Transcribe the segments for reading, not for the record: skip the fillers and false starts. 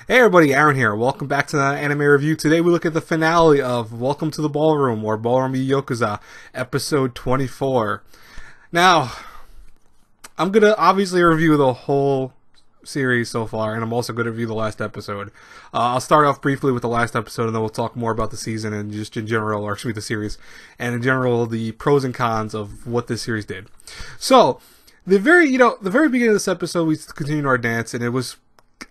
Hey everybody, Aaron here. Welcome back to the anime review. Today we look at the finale of Welcome to the Ballroom, or Ballroom Youkoso, episode 24. Now, I'm gonna obviously review the whole series so far, and I'm also gonna review the last episode. I'll start off briefly with the last episode, and then we'll talk more about the season and just in general, or excuse me, the series, and in general, the pros and cons of what this series did. So, the very beginning of this episode, we continued our dance, and it was,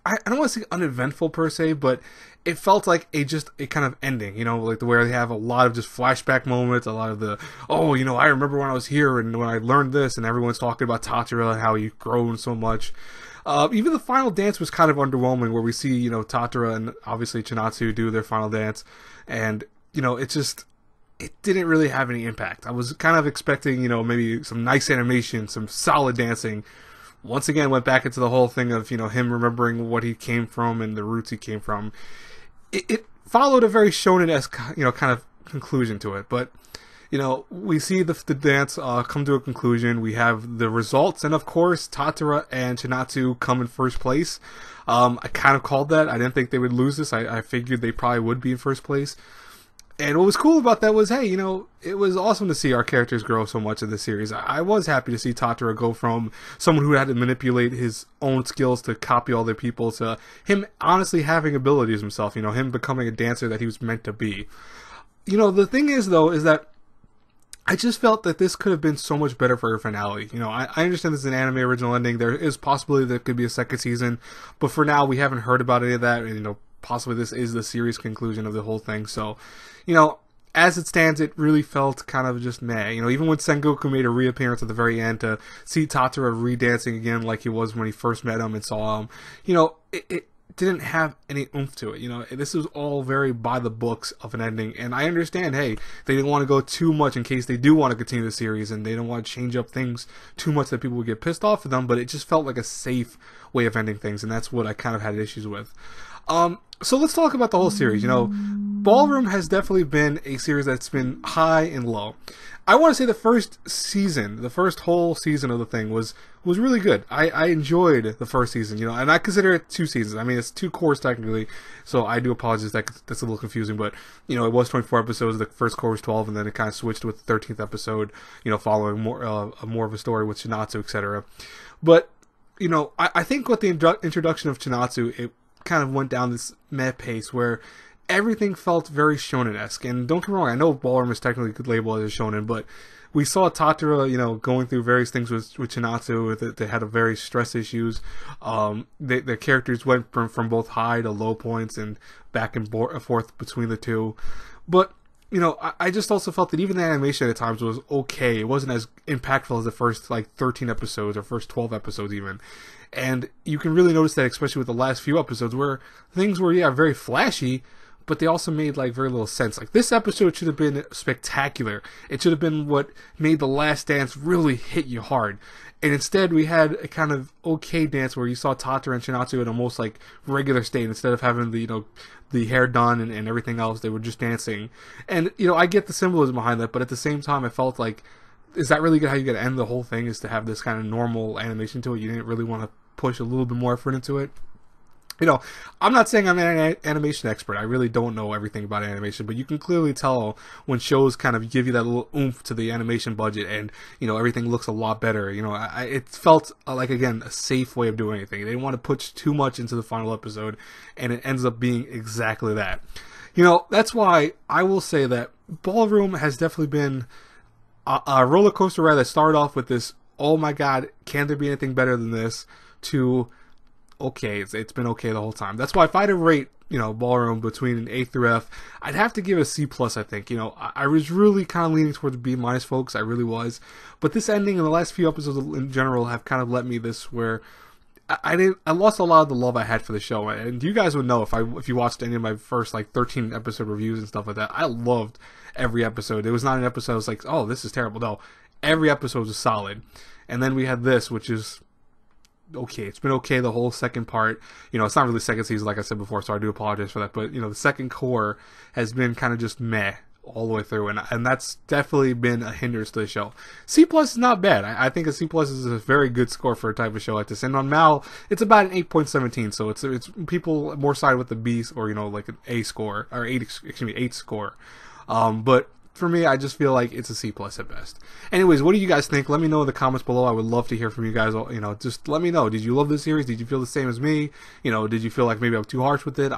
I don't want to say uneventful per se, but it felt like a kind of ending, like where they have a lot of just flashback moments, a lot of the, I remember when I was here and when I learned this, and everyone's talking about Tatara and how he's grown so much. Even the final dance was kind of underwhelming, where we see, Tatara and obviously Chinatsu do their final dance, and, it didn't really have any impact. I was kind of expecting, maybe some nice animation, some solid dancing. Once again, went back into the whole thing of, him remembering what he came from and the roots he came from. It followed a very shonen-esque, kind of conclusion to it. But, we see the dance come to a conclusion. We have the results. And, of course, Tatara and Chinatsu come in first place. I kind of called that. I didn't think they would lose this. I figured they probably would be in first place. And what was cool about that was, hey, it was awesome to see our characters grow so much in the series. I was happy to see Tatara go from someone who had to manipulate his own skills to copy all their people to him honestly having abilities himself, him becoming a dancer that he was meant to be. The thing is, though, is that I just felt that this could have been so much better for a finale. I understand this is an anime original ending. There is possibility there could be a second season, but for now, we haven't heard about any of that, and, possibly this is the series conclusion of the whole thing. So, as it stands, it really felt kind of just meh. Even when Sengoku made a reappearance at the very end to see Tatara re-dancing again like he was when he first met him and saw him, it didn't have any oomph to it. This was all very by the books of an ending, and I understand, hey, they didn't want to go too much in case they do want to continue the series, and they don't want to change up things too much that people would get pissed off at them, but it just felt like a safe way of ending things, and that's what I kind of had issues with. So let's talk about the whole series. Ballroom has definitely been a series that's been high and low. I want to say the first whole season of the thing was really good. I enjoyed the first season, and I consider it two seasons. I mean, it's two cours technically, so I do apologize, that's a little confusing, but, it was 24 episodes, the first cour was 12, and then it kind of switched with the 13th episode, following more of a story with Chinatsu, etc. But, I think with the introduction of Chinatsu, it kind of went down this meh pace where everything felt very shonen-esque. And don't get me wrong, I know Ballroom is technically labeled as a shonen, but we saw Tatara, going through various things with Chinatsu. They had a very stress issues. The characters went from both high to low points and back and forth between the two. But, I just also felt that even the animation at times was okay. It wasn't as impactful as the first, 13 episodes or first 12 episodes even. And you can really notice that, especially with the last few episodes, where things were, very flashy, but they also made, very little sense. This episode should have been spectacular. It should have been what made the last dance really hit you hard. And instead, we had a kind of okay dance where you saw Tatara and Chinatsu in a most, regular state. Instead of having the hair done and everything else, they were just dancing. And, I get the symbolism behind that, but at the same time, I felt like, is that really how you gotta end the whole thing, is to have this kind of normal animation to it? You didn't really want to push a little bit more effort into it? I'm not saying I'm an animation expert. I really don't know everything about animation, but you can clearly tell when shows kind of give you that little oomph to the animation budget, and, everything looks a lot better. It felt like, again, a safe way of doing anything. They didn't want to push too much into the final episode, and it ends up being exactly that. That's why I will say that Ballroom has definitely been a roller coaster ride that started off with this, oh my god, can there be anything better than this, to, okay, it's been okay the whole time. That's why if I had to rate, Ballroom between an A through F, I'd have to give it a C+, I think. I was really kind of leaning towards B-, folks, I really was. But this ending and the last few episodes in general have kind of let me this where I lost a lot of the love I had for the show. And you guys would know if you watched any of my first 13 episode reviews and stuff like that. I loved every episode. There was not an episode I was like, oh, this is terrible. No, every episode was solid. And then we had this, which is okay. It's been okay the whole second part. It's not really second season like I said before, so I do apologize for that. But, the second cour has been kind of just meh all the way through, and that's definitely been a hindrance to the show. C+ is not bad. I think a C+ is a very good score for a type of show like this. And on Mal, it's about an 8.17, so it's people more side with the B, or like an A score, or 8 score. But for me, I just feel like it's a C+ at best. Anyways, what do you guys think? Let me know in the comments below. I would love to hear from you guys. Just let me know. Did you love this series? Did you feel the same as me? Did you feel like maybe I'm too harsh with it?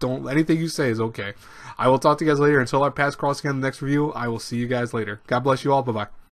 Anything you say is okay. I will talk to you guys later. Until our paths cross again in the next review, I will see you guys later. God bless you all. Bye-bye.